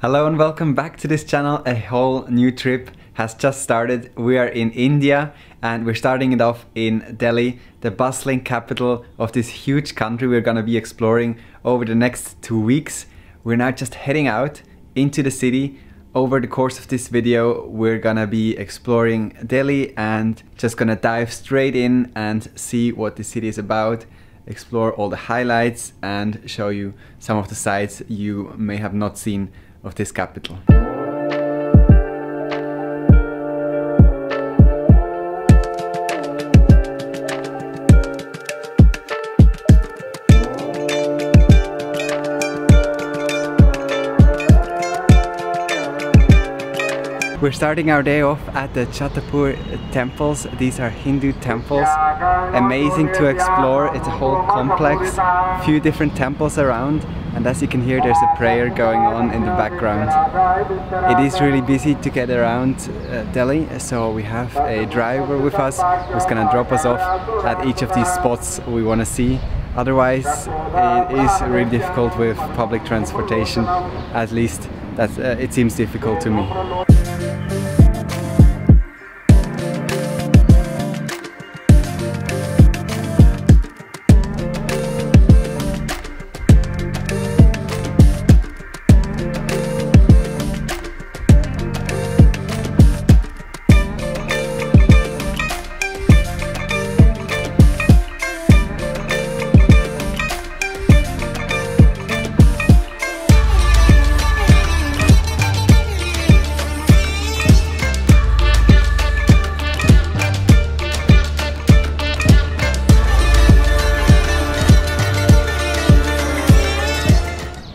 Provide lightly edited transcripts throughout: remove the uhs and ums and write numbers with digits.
Hello and welcome back to this channel. A whole new trip has just started. We are in India and we're starting it off in Delhi, the bustling capital of this huge country we're gonna be exploring over the next 2 weeks. We're now just heading out into the city. Over the course of this video, we're gonna be exploring Delhi and just gonna dive straight in and see what the city is about, explore all the highlights and show you some of the sights you may have not seen of this capital. We're starting our day off at the Chhatarpur temples. These are Hindu temples. Amazing to explore. It's a whole complex, few different temples around, and as you can hear, there's a prayer going on in the background. It is really busy to get around Delhi, so we have a driver with us who's gonna drop us off at each of these spots we want to see. Otherwise, it is really difficult with public transportation. At least it seems difficult to me.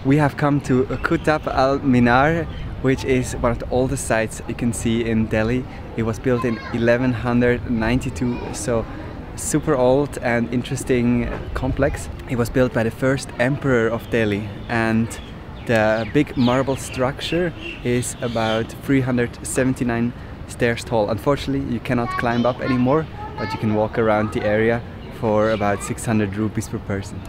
We have come to Qutb al-Minar, which is one of the oldest sites you can see in Delhi. It was built in 1192, so super old and interesting complex. It was built by the first emperor of Delhi, and the big marble structure is about 379 stairs tall. Unfortunately, you cannot climb up anymore, but you can walk around the area for about 600 rupees per person.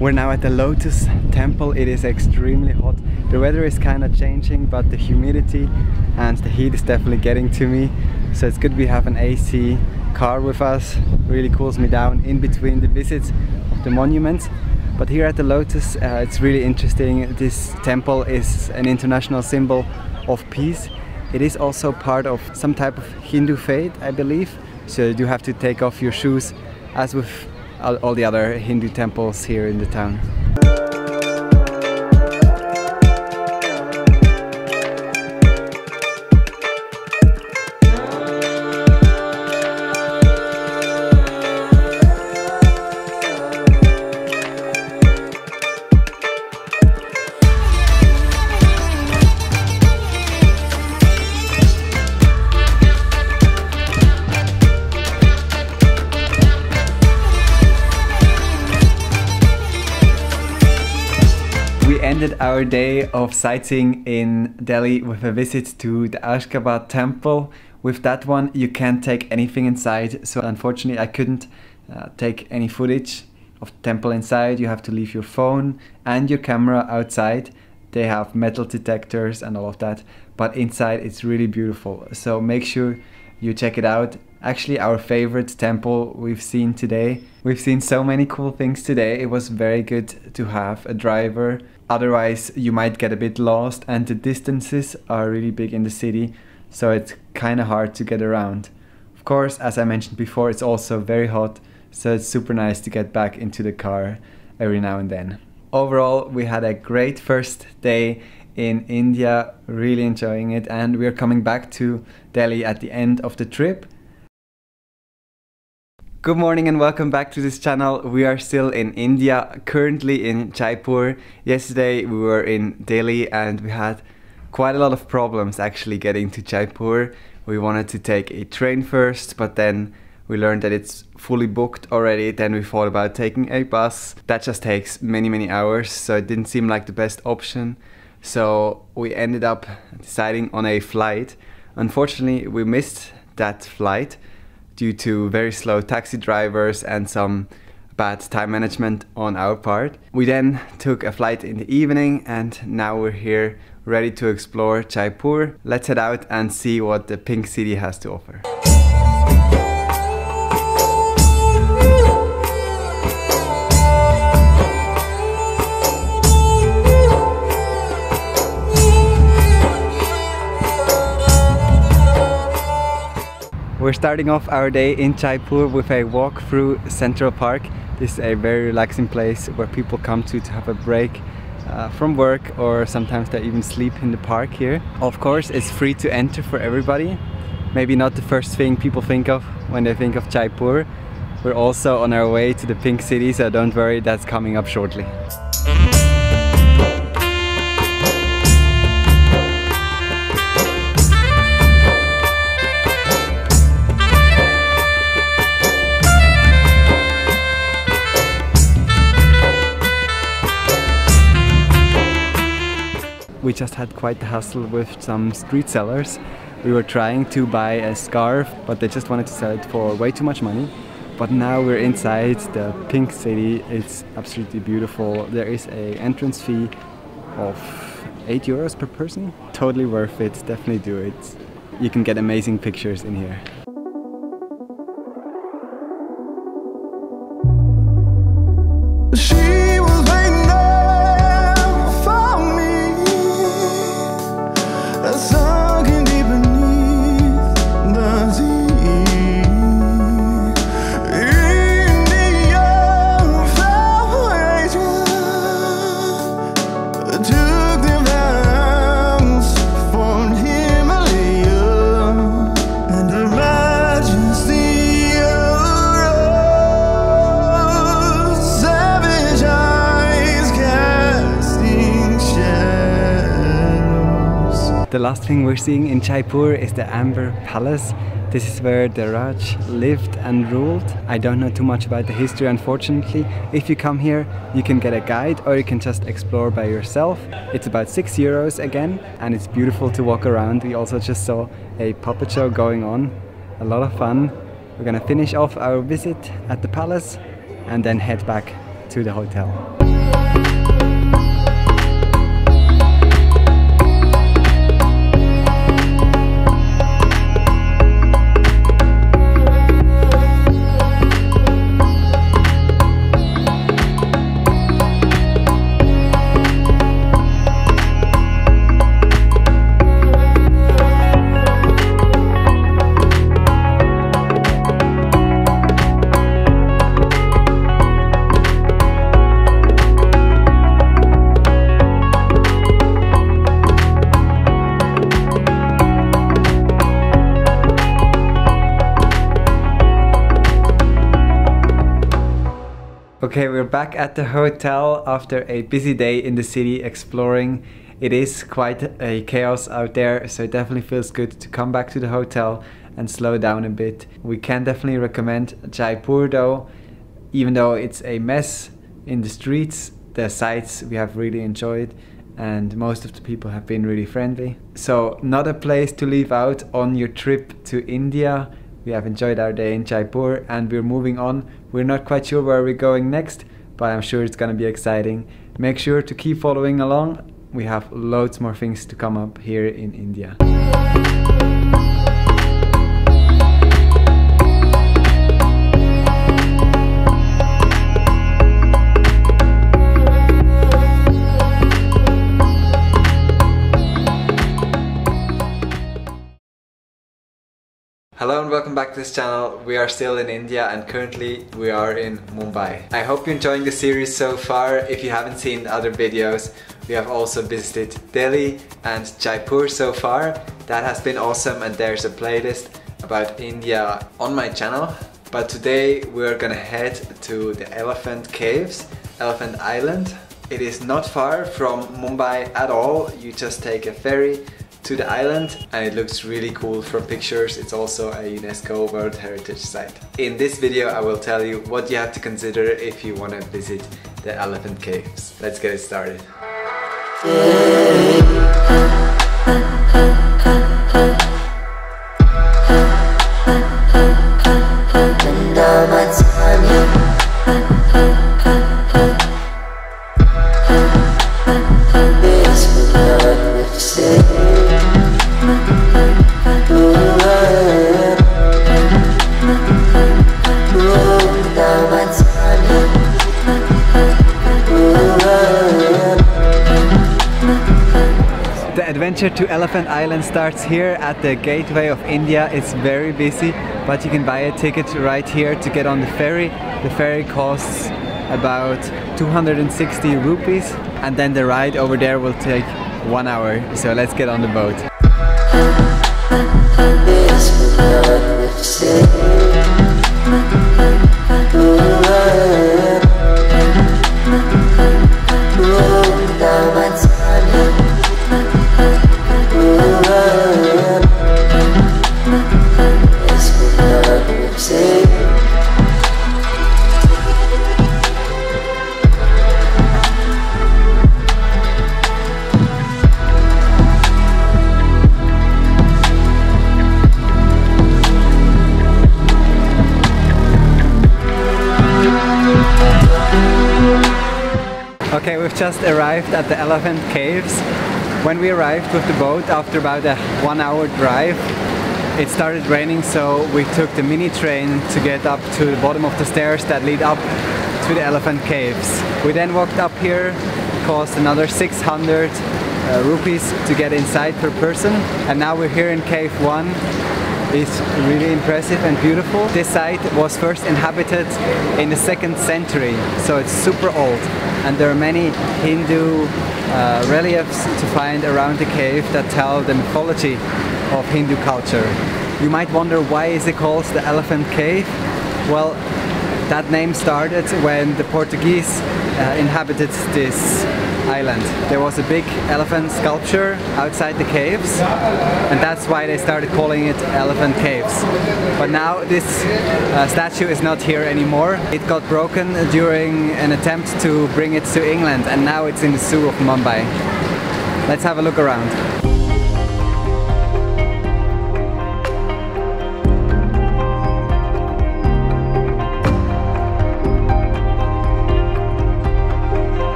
We're now at the Lotus Temple. It is extremely hot. The weather is kind of changing, but the humidity and the heat is definitely getting to me. So it's good we have an AC car with us. Really cools me down in between the visits of the monuments. But here at the Lotus, it's really interesting. This temple is an international symbol of peace. It is also part of some type of Hindu faith, I believe. So you do have to take off your shoes, as with all the other Hindu temples here in the town. Ended our day of sightseeing in Delhi with a visit to the Ashgabat temple. With that one, you can't take anything inside, so unfortunately I couldn't take any footage of the temple inside. You have to leave your phone and your camera outside. They have metal detectors and all of that, but inside it's really beautiful, so make sure you check it out. Actually, our favorite temple we've seen today. We've seen so many cool things today. It was very good to have a driver. Otherwise, you might get a bit lost, and the distances are really big in the city, so it's kind of hard to get around. Of course, as I mentioned before, it's also very hot, so it's super nice to get back into the car every now and then. Overall, we had a great first day in India, really enjoying it, and we're coming back to Delhi at the end of the trip. Good morning and welcome back to this channel. We are still in India, currently in Jaipur. Yesterday we were in Delhi and we had quite a lot of problems actually getting to Jaipur. We wanted to take a train first, but then we learned that it's fully booked already. Then we thought about taking a bus. That just takes many hours, so it didn't seem like the best option. So we ended up deciding on a flight. Unfortunately, we missed that flight due to very slow taxi drivers and some bad time management on our part. We then took a flight in the evening and now we're here ready to explore Jaipur. Let's head out and see what the Pink City has to offer. We're starting off our day in Jaipur with a walk through Central Park. This is a very relaxing place where people come to have a break from work, or sometimes they even sleep in the park here. Of course, it's free to enter for everybody. Maybe not the first thing people think of when they think of Jaipur. We're also on our way to the Pink City, so don't worry, that's coming up shortly. We just had quite the hassle with some street sellers. We were trying to buy a scarf, but they just wanted to sell it for way too much money. But now we're inside the Pink City. It's absolutely beautiful. There is an entrance fee of 8 euros per person. Totally worth it, definitely do it. You can get amazing pictures in here. The last thing we're seeing in Jaipur is the Amber Palace. This is where the Raj lived and ruled. I don't know too much about the history, unfortunately. If you come here, you can get a guide or you can just explore by yourself. It's about 6 euros again, and it's beautiful to walk around. We also just saw a puppet show going on. A lot of fun. We're gonna finish off our visit at the palace and then head back to the hotel. Okay, we're back at the hotel after a busy day in the city exploring. It is quite a chaos out there, so it definitely feels good to come back to the hotel and slow down a bit. We can definitely recommend Jaipur though, even though it's a mess in the streets. The sights we have really enjoyed and most of the people have been really friendly. So not a place to leave out on your trip to India. We have enjoyed our day in Jaipur and we're moving on. We're not quite sure where we're going next, but I'm sure it's gonna be exciting. Make sure to keep following along. We have loads more things to come up here in India. Hello and welcome back to this channel. We are still in India and currently we are in Mumbai. I hope you're enjoying the series so far. If you haven't seen other videos, we have also visited Delhi and Jaipur so far. That has been awesome and there's a playlist about India on my channel. But today we're gonna head to the Elephant Caves, Elephant Island. It is not far from Mumbai at all. You just take a ferry to the island and it looks really cool from pictures. It's also a UNESCO World Heritage Site. In this video I will tell you what you have to consider if you want to visit the Elephant Caves. Let's get it started. The adventure to Elephant Island starts here at the gateway of India. It's very busy, but you can buy a ticket right here to get on the ferry. The ferry costs about 260 rupees and then the ride over there will take 1 hour. So let's get on the boat. Okay, we've just arrived at the Elephant Caves. When we arrived with the boat after about a 1 hour drive, it started raining, so we took the mini train to get up to the bottom of the stairs that lead up to the Elephant Caves. We then walked up here. It cost another 600 rupees to get inside per person, and now we're here in Cave 1. It's really impressive and beautiful. This site was first inhabited in the 2nd century, so it's super old. And there are many Hindu reliefs to find around the cave that tell the mythology of Hindu culture. You might wonder, why is it called the Elephant Cave? Well, that name started when the Portuguese inhabited this island. There was a big elephant sculpture outside the caves, and that's why they started calling it Elephant Caves. But now this statue is not here anymore. It got broken during an attempt to bring it to England, and now it's in the zoo of Mumbai. Let's have a look around.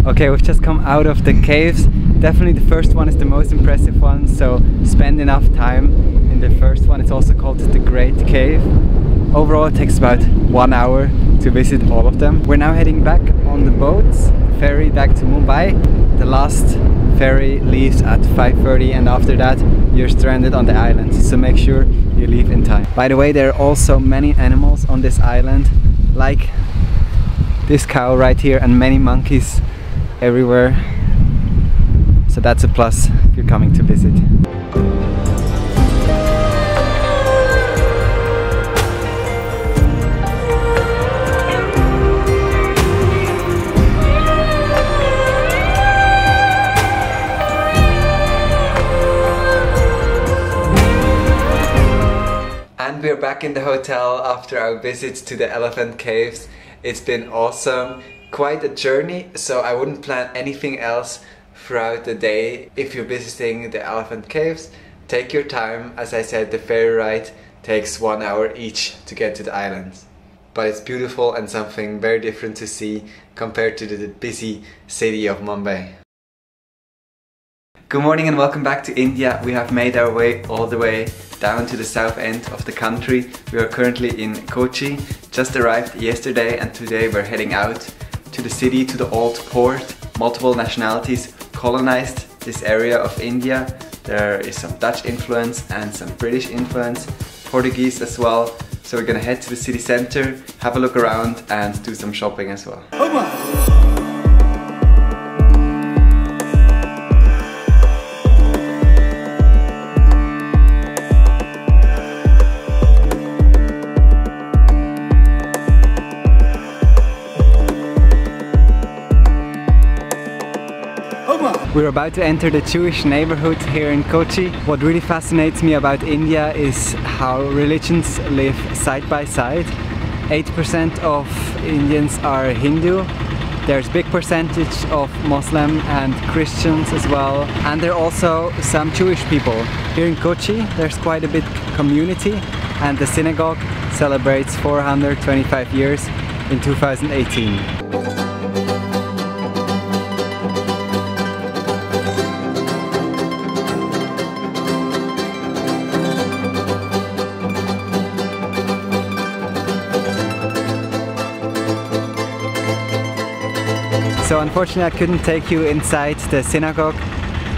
Okay, we've just come out of the caves. Definitely the first one is the most impressive one, so spend enough time in the first one. It's also called the Great Cave. Overall it takes about 1 hour to visit all of them. We're now heading back on the boats, ferry back to Mumbai. The last ferry leaves at 5:30 and after that you're stranded on the island, so make sure you leave in time. By the way, there are also many animals on this island, like this cow right here and many monkeys everywhere, so that's a plus if you're coming to visit. And we're back in the hotel after our visit to the Elephant Caves. It's been awesome. Quite a journey, so I wouldn't plan anything else throughout the day. If you're visiting the Elephant Caves, take your time. As I said, the ferry ride takes 1 hour each to get to the islands. but it's beautiful and something very different to see compared to the busy city of Mumbai. Good morning and welcome back to India. We have made our way all the way down to the south end of the country. We are currently in Kochi, just arrived yesterday, and today we're heading out to the city, to the old port. Multiple nationalities colonized this area of India. There is some Dutch influence and some British influence, Portuguese as well. So we're gonna head to the city center, have a look around and do some shopping as well. We're about to enter the Jewish neighborhood here in Kochi. What really fascinates me about India is how religions live side by side. 8% of Indians are Hindu. There's a big percentage of Muslim and Christians as well. And there are also some Jewish people. Here in Kochi there's quite a big community, and the synagogue celebrates 425 years in 2018. So unfortunately I couldn't take you inside the synagogue.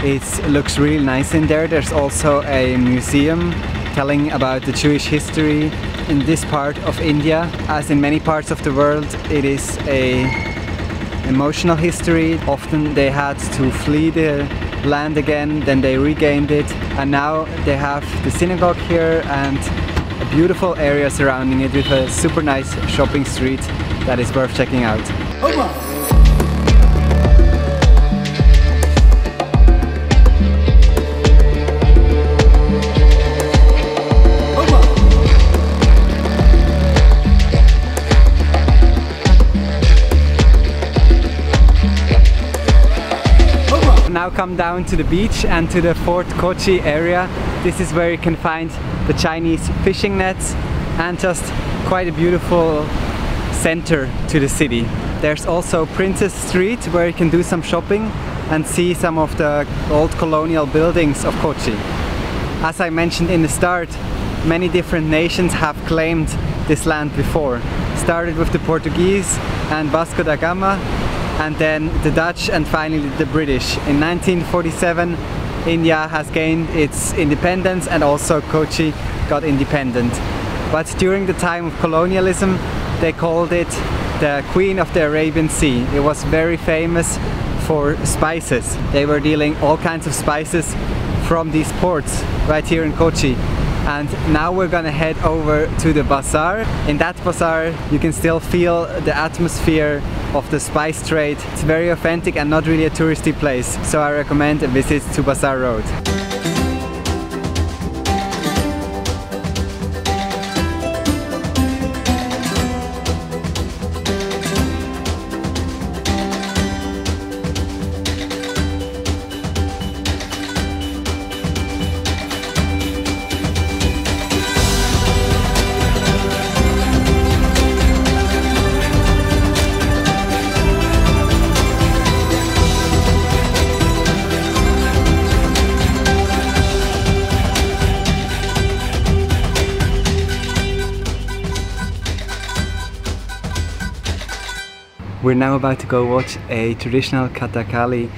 It looks really nice in there. There's also a museum telling about the Jewish history in this part of India. As in many parts of the world, it is an emotional history. Often they had to flee the land again, then they regained it, and now they have the synagogue here and a beautiful area surrounding it with a super nice shopping street that is worth checking out. Now come down to the beach and to the Fort Kochi area. This is where you can find the Chinese fishing nets and just quite a beautiful center to the city. There's also Princess Street where you can do some shopping and see some of the old colonial buildings of Kochi. As I mentioned in the start, many different nations have claimed this land before. Started with the Portuguese and Vasco da Gama, and then the Dutch and finally the British. In 1947 India has gained its independence and also Kochi got independent. But during the time of colonialism they called it the Queen of the Arabian Sea. It was very famous for spices. They were dealing all kinds of spices from these ports right here in Kochi. And now we're gonna head over to the bazaar. In that bazaar you can still feel the atmosphere of the spice trade. It's very authentic and not really a touristy place, so I recommend a visit to Bazaar Road. We're now about to go watch a traditional Kathakali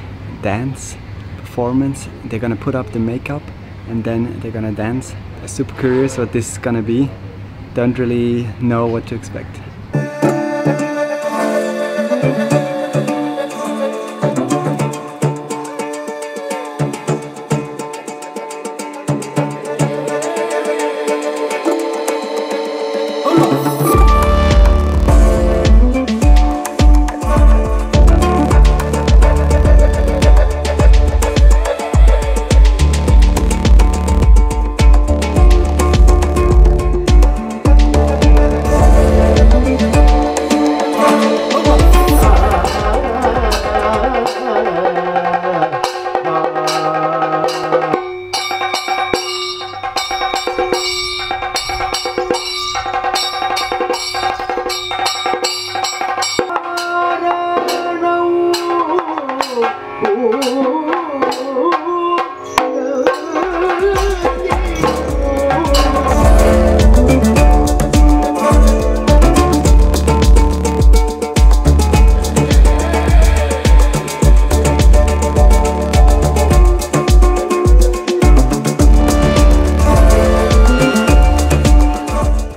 dance performance. They're gonna put up the makeup and then they're gonna dance. I'm super curious what this is gonna be. Don't really know what to expect.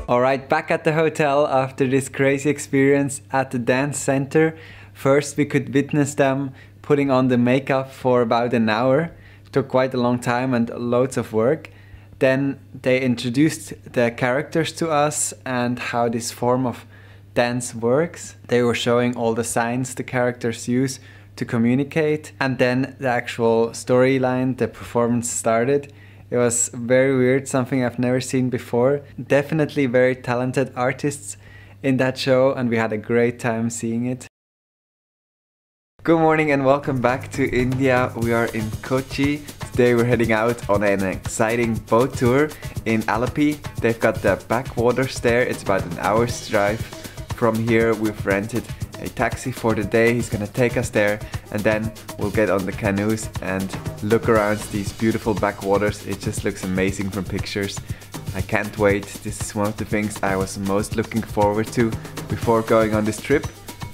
Alright, back at the hotel after this crazy experience at the dance center. First we could witness them putting on the makeup for about an hour. It took quite a long time and loads of work. Then they introduced the characters to us and how this form of dance works. They were showing all the signs the characters use to communicate, and then the actual storyline, the performance started. It was very weird, something I've never seen before. Definitely very talented artists in that show, and we had a great time seeing it. Good morning and welcome back to India. We are in Kochi. Today we're heading out on an exciting boat tour in Alleppey. They've got the backwaters there. It's about an hour's drive from here. We've rented a taxi for the day. He's gonna take us there, and then we'll get on the canoes and look around these beautiful backwaters. It just looks amazing from pictures. I can't wait. This is one of the things I was most looking forward to before going on this trip.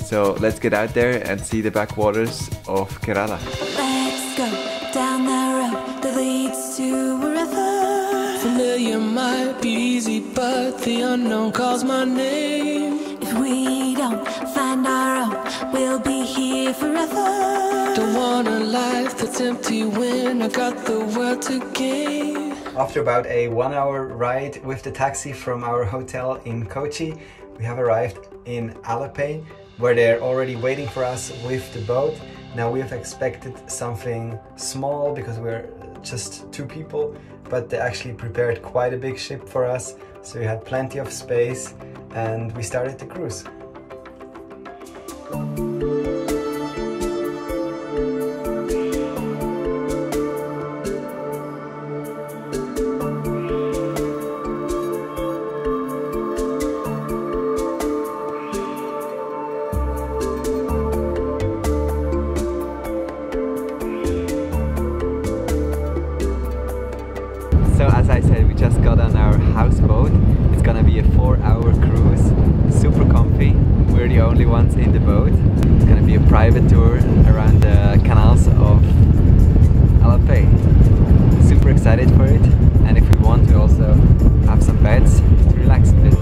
So let's get out there and see the backwaters of Kerala. Let's go down the road that leads to wherever. Familiar might be easy, but the unknown calls my name. If we don't find our own, we'll be here forever. Don't want a life that's empty when I got the world to gain. After about a 1 hour ride with the taxi from our hotel in Kochi, we have arrived in Alleppey, where they're already waiting for us with the boat. Now we have expected something small because we're just 2 people, but they actually prepared quite a big ship for us, so we had plenty of space and we started the cruise. So as I said, we just got on our houseboat. It's gonna be a 4-hour cruise, super comfy. We're the only ones in the boat. It's gonna be a private tour around the canals of Alleppey. Super excited for it, and if we want, we also have some beds to relax a bit.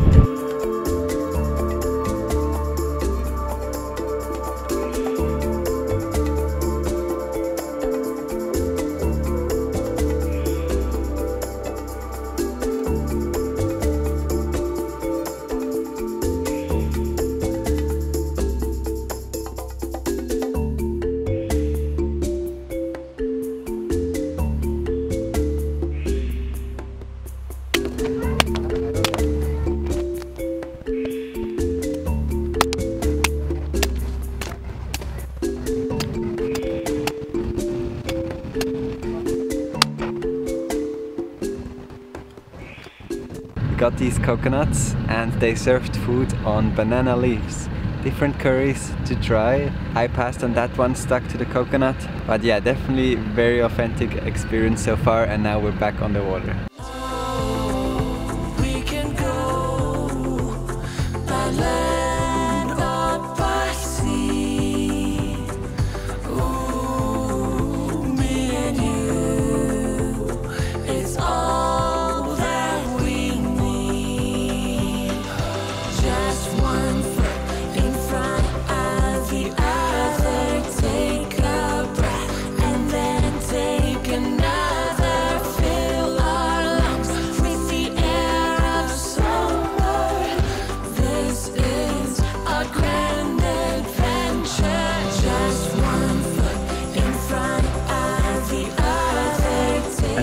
Got these coconuts and they served food on banana leaves. Different curries to try. I passed on that one, stuck to the coconut. But yeah, definitely very authentic experience so far, and now we're back on the water.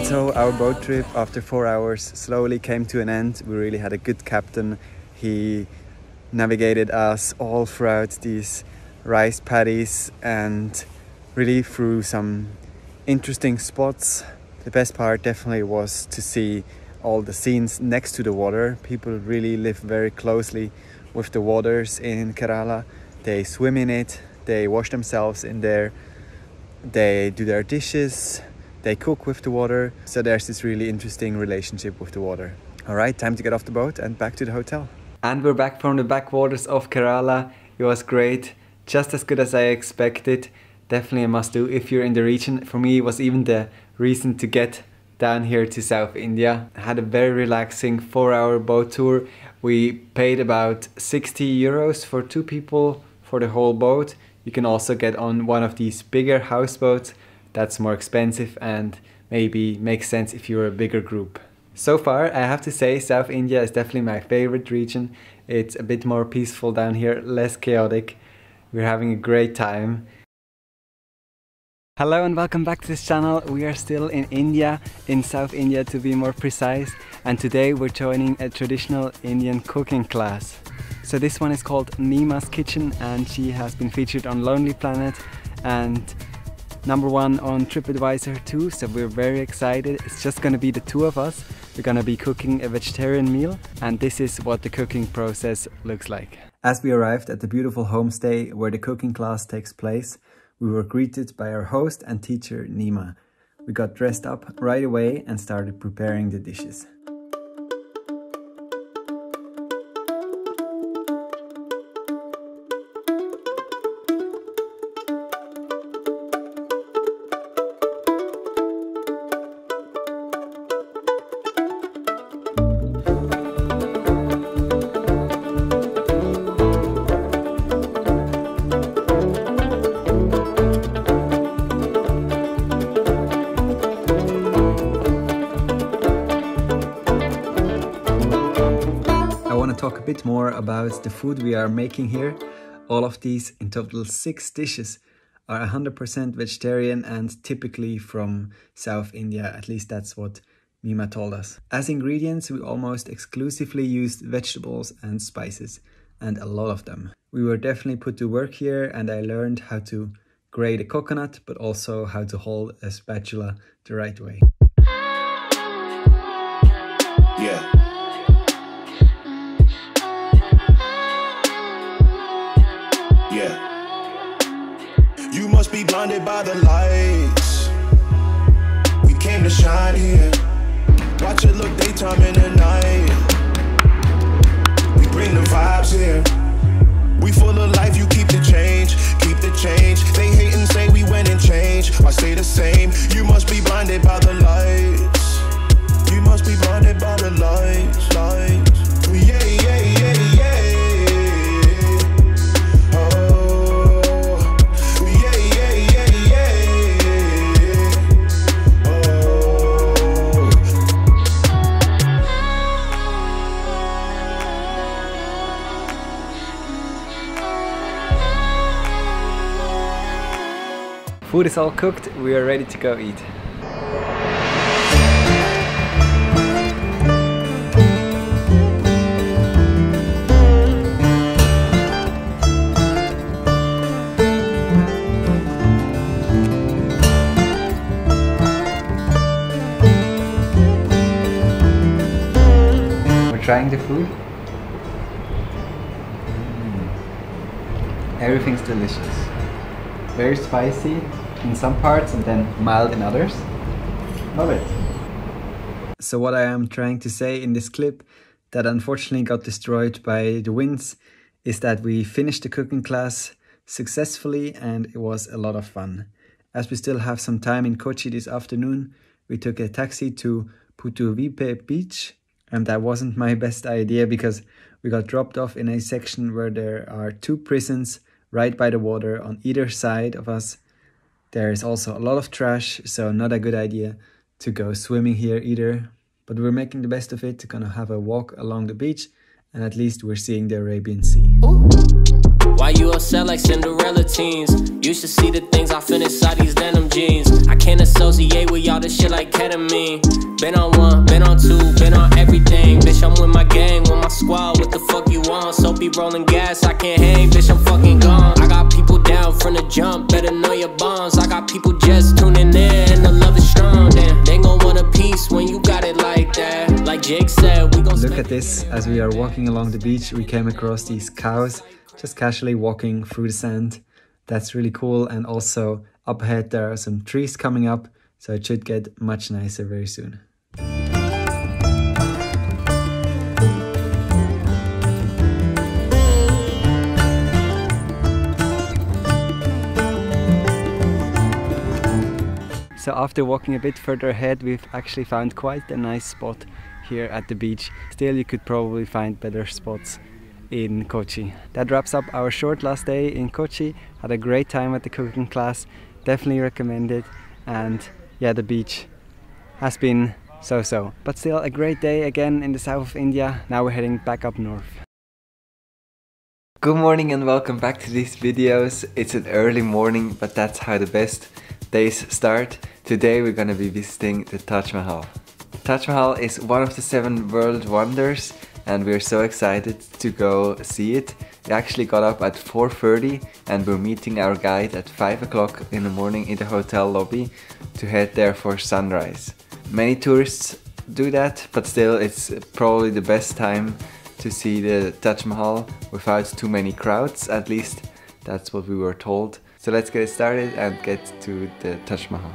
So our boat trip after 4 hours slowly came to an end. We really had a good captain. He navigated us all throughout these rice paddies and really through some interesting spots. The best part definitely was to see all the scenes next to the water. People really live very closely with the waters in Kerala. They swim in it, they wash themselves in there. they do their dishes, they cook with the water. So there's this really interesting relationship with the water. All right, time to get off the boat and back to the hotel. And we're back from the backwaters of Kerala. It was great, just as good as I expected. Definitely a must do if you're in the region. For me, it was even the reason to get down here to South India. I had a very relaxing 4-hour boat tour. We paid about 60 euros for 2 people for the whole boat. You can also get on one of these bigger houseboats. That's more expensive and maybe makes sense if you're a bigger group. So far, I have to say South India is definitely my favorite region. It's a bit more peaceful down here, less chaotic. We're having a great time. Hello and welcome back to this channel. We are still in India, in South India to be more precise. And today we're joining a traditional Indian cooking class. So this one is called Nima's Kitchen and she has been featured on Lonely Planet and #1 on TripAdvisor too. So we're very excited. It's just gonna be the 2 of us. We're gonna be cooking a vegetarian meal and this is what the cooking process looks like. As we arrived at the beautiful homestay where the cooking class takes place, we were greeted by our host and teacher Nima. We got dressed up right away and started preparing the dishes. Talk a bit more about the food we are making here. All of these, in total 6 dishes, are 100% vegetarian and typically from South India. At least that's what Nima told us. As ingredients, we almost exclusively used vegetables and spices, and a lot of them. We were definitely put to work here and I learned how to grate a coconut, but also how to hold a spatula the right way. Yeah. You must be blinded by the lights. We came to shine here. Watch it look daytime in the night. We bring the vibes here. We full of life, you keep the change. Keep the change. They hate and say we went and changed. I say the same. You must be blinded by the lights. You must be blinded by the lights. Lights. Yeah, yeah, yeah, yeah. Food is all cooked, we are ready to go eat. We're trying the food. Everything's delicious. Very spicy in some parts and then mild in others. Love it. So what I am trying to say in this clip that unfortunately got destroyed by the winds is that we finished the cooking class successfully and it was a lot of fun. As we still have some time in Kochi this afternoon, we took a taxi to Putuvipe beach and that wasn't my best idea because we got dropped off in a section where there are 2 prisons right by the water on either side of us. There is also a lot of trash, so not a good idea to go swimming here either. But we're making the best of it, gonna have a walk along the beach, and at least we're seeing the Arabian Sea. Ooh. Why you upset like Cinderella teens? You should see the things I fit inside these denim jeans. I can't associate with y'all this shit like ketamine. Been on 1, been on 2, been on everything. Bitch, I'm with my gang, with my squad, what the fuck you want? So be rolling gas, I can't hang, bitch, I'm fucking gone. I got people down from the jump, better know your bonds. I got people just tuning in, and the love is strong, damn. They gon' want a piece when you got it like that. Like Jake said, we gon' look at this. As we are walking along the beach, we came across these cows just casually walking through the sand. That's really cool, and also up ahead there are some trees coming up, so it should get much nicer very soon. So after walking a bit further ahead, we've actually found quite a nice spot here at the beach. Still, you could probably find better spots in Kochi. That wraps up our short last day in Kochi. Had a great time at the cooking class, definitely recommend it. And yeah, the beach has been so-so. But still a great day again in the south of India. Now we're heading back up north. Good morning and welcome back to these videos. It's an early morning, but that's how the best days start. Today we're gonna be visiting the Taj Mahal. Taj Mahal is one of the 7 world wonders and we're so excited to go see it. We actually got up at 4:30 and we're meeting our guide at 5 o'clock in the morning in the hotel lobby to head there for sunrise. Many tourists do that, but still it's probably the best time to see the Taj Mahal without too many crowds, at least that's what we were told. So let's get started and get to the Taj Mahal.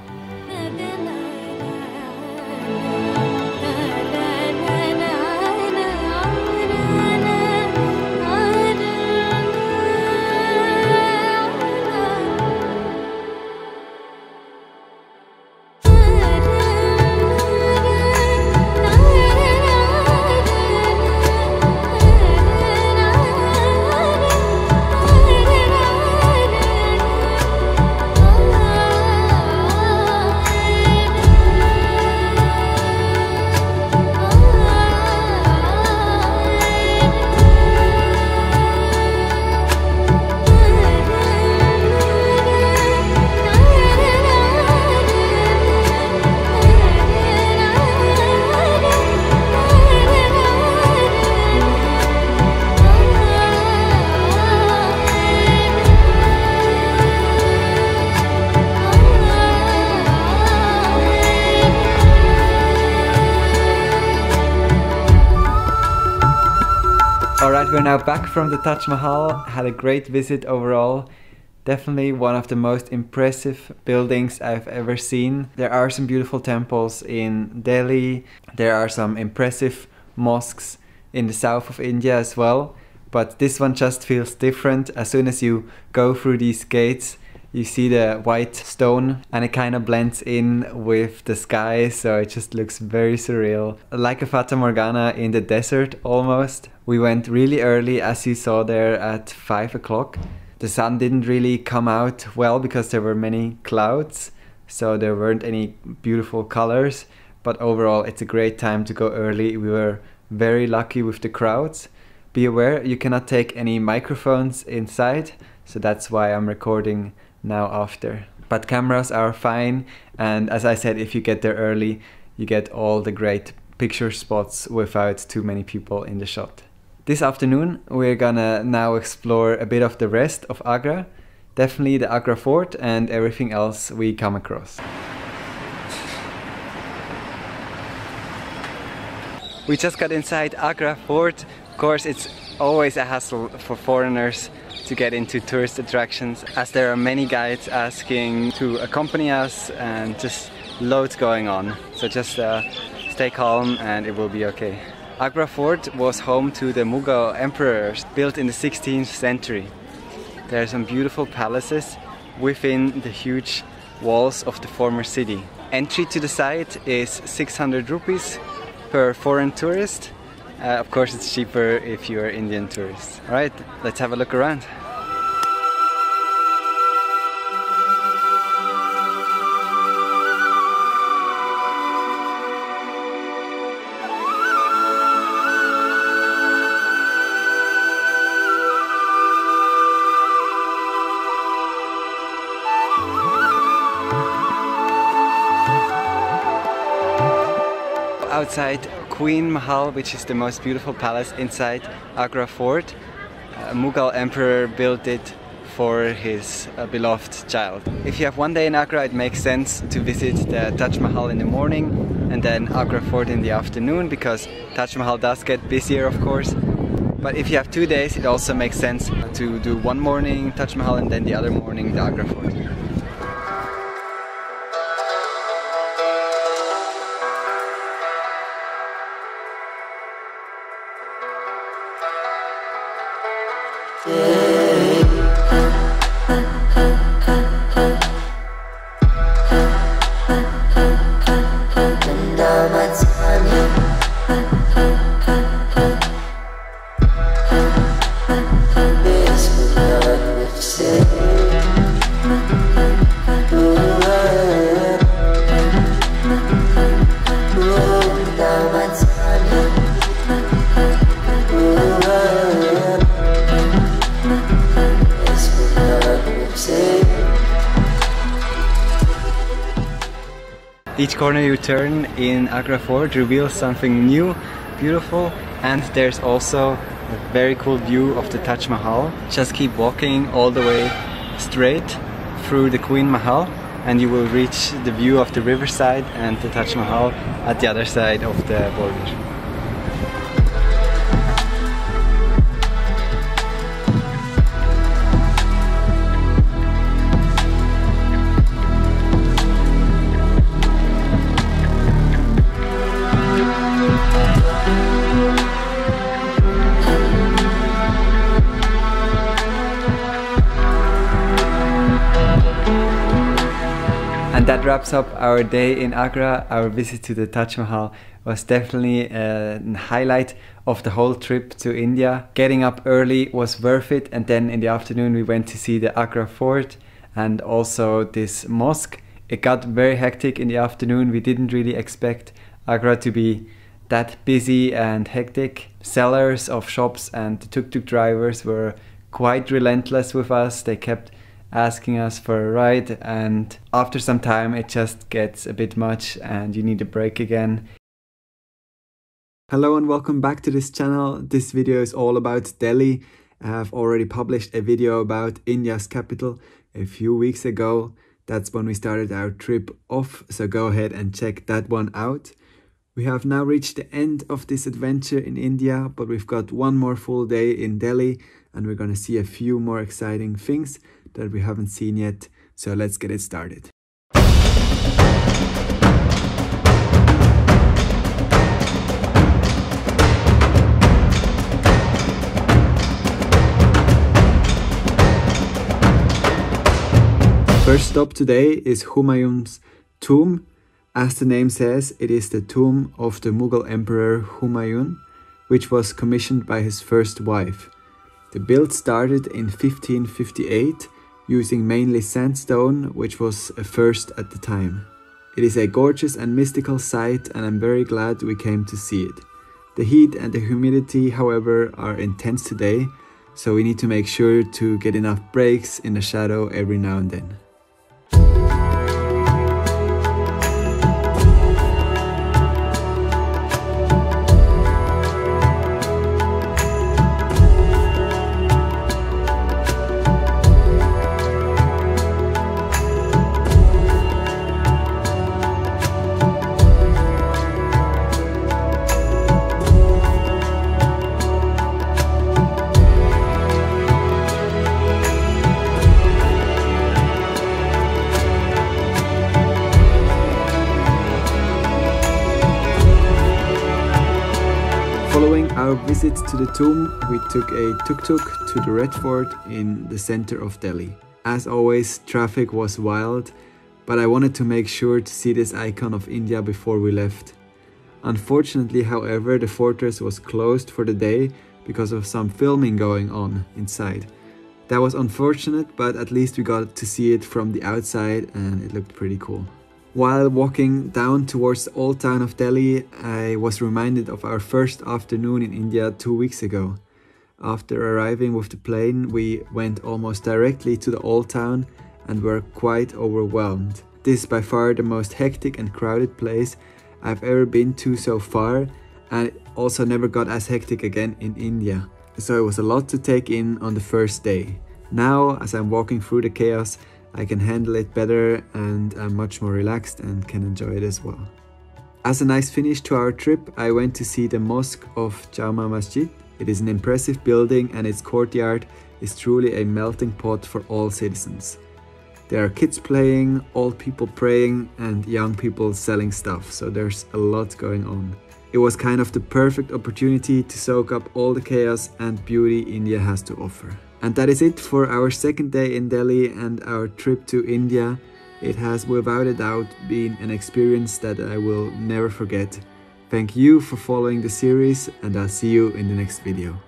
Alright, we're now back from the Taj Mahal. Had a great visit overall. Definitely one of the most impressive buildings I've ever seen. There are some beautiful temples in Delhi. There are some impressive mosques in the south of India as well. But this one just feels different. As soon as you go through these gates, you see the white stone and it kind of blends in with the sky, so it just looks very surreal. Like a Fata Morgana in the desert almost. We went really early, as you saw there, at 5 o'clock. The sun didn't really come out well because there were many clouds, so there weren't any beautiful colors. But overall it's a great time to go early. We were very lucky with the crowds. Be aware, you cannot take any microphones inside, so that's why I'm recording now after. But cameras are fine, and as I said, if you get there early, you get all the great picture spots without too many people in the shot. This afternoon we're gonna now explore a bit of the rest of Agra, definitely the Agra fort and everything else we come across. We just got inside Agra fort. Of course it's always a hassle for foreigners to get into tourist attractions, as there are many guides asking to accompany us and just loads going on. So just stay calm and it will be okay. Agra Fort was home to the Mughal emperors, built in the 16th century. There are some beautiful palaces within the huge walls of the former city. Entry to the site is 600 rupees per foreign tourist. Of course it's cheaper if you're Indian tourists. Alright, let's have a look around. Outside Queen Mahal, which is the most beautiful palace inside Agra Fort. A Mughal emperor built it for his beloved child. If you have one day in Agra, it makes sense to visit the Taj Mahal in the morning and then Agra Fort in the afternoon, because Taj Mahal does get busier, of course. But if you have 2 days, it also makes sense to do one morning Taj Mahal and then the other morning the Agra Fort. Each corner you turn in Agra Fort reveals something new, beautiful, and there's also a very cool view of the Taj Mahal. Just keep walking all the way straight through the Queen Mahal and you will reach the view of the riverside and the Taj Mahal at the other side of the border. And that wraps up our day in Agra. Our visit to the Taj Mahal was definitely a highlight of the whole trip to India. Getting up early was worth it, and then in the afternoon we went to see the Agra Fort and also this mosque. It got very hectic in the afternoon. We didn't really expect Agra to be that busy and hectic. Sellers of shops and the tuk-tuk drivers were quite relentless with us. They kept asking us for a ride, and after some time it just gets a bit much and you need a break again. Hello and welcome back to this channel. This video is all about Delhi. I have already published a video about India's capital a few weeks ago. That's when we started our trip off, so go ahead and check that one out. We have now reached the end of this adventure in India, but we've got one more full day in Delhi and we're gonna see a few more exciting things that we haven't seen yet, so let's get it started. First stop today is Humayun's tomb. As the name says, it is the tomb of the Mughal Emperor Humayun, which was commissioned by his first wife. The build started in 1558 using mainly sandstone, which was a first at the time. It is a gorgeous and mystical sight and I'm very glad we came to see it. The heat and the humidity, however, are intense today, so we need to make sure to get enough breaks in the shadow every now and then. Following our visit to the tomb, we took a tuk-tuk to the Red Fort in the center of Delhi. As always, traffic was wild, but I wanted to make sure to see this icon of India before we left. Unfortunately, however, the fortress was closed for the day because of some filming going on inside. That was unfortunate, but at least we got to see it from the outside and it looked pretty cool. While walking down towards the old town of Delhi, I was reminded of our first afternoon in India 2 weeks ago. After arriving with the plane, we went almost directly to the old town and were quite overwhelmed. This is by far the most hectic and crowded place I've ever been to so far, and it also never got as hectic again in India. So it was a lot to take in on the first day. Now, as I'm walking through the chaos, I can handle it better and I'm much more relaxed and can enjoy it as well. As a nice finish to our trip, I went to see the Mosque of Jama Masjid. It is an impressive building and its courtyard is truly a melting pot for all citizens. There are kids playing, old people praying, and young people selling stuff, so there's a lot going on. It was kind of the perfect opportunity to soak up all the chaos and beauty India has to offer. And that is it for our second day in Delhi and our trip to India. It has without a doubt been an experience that I will never forget. Thank you for following the series, and I'll see you in the next video.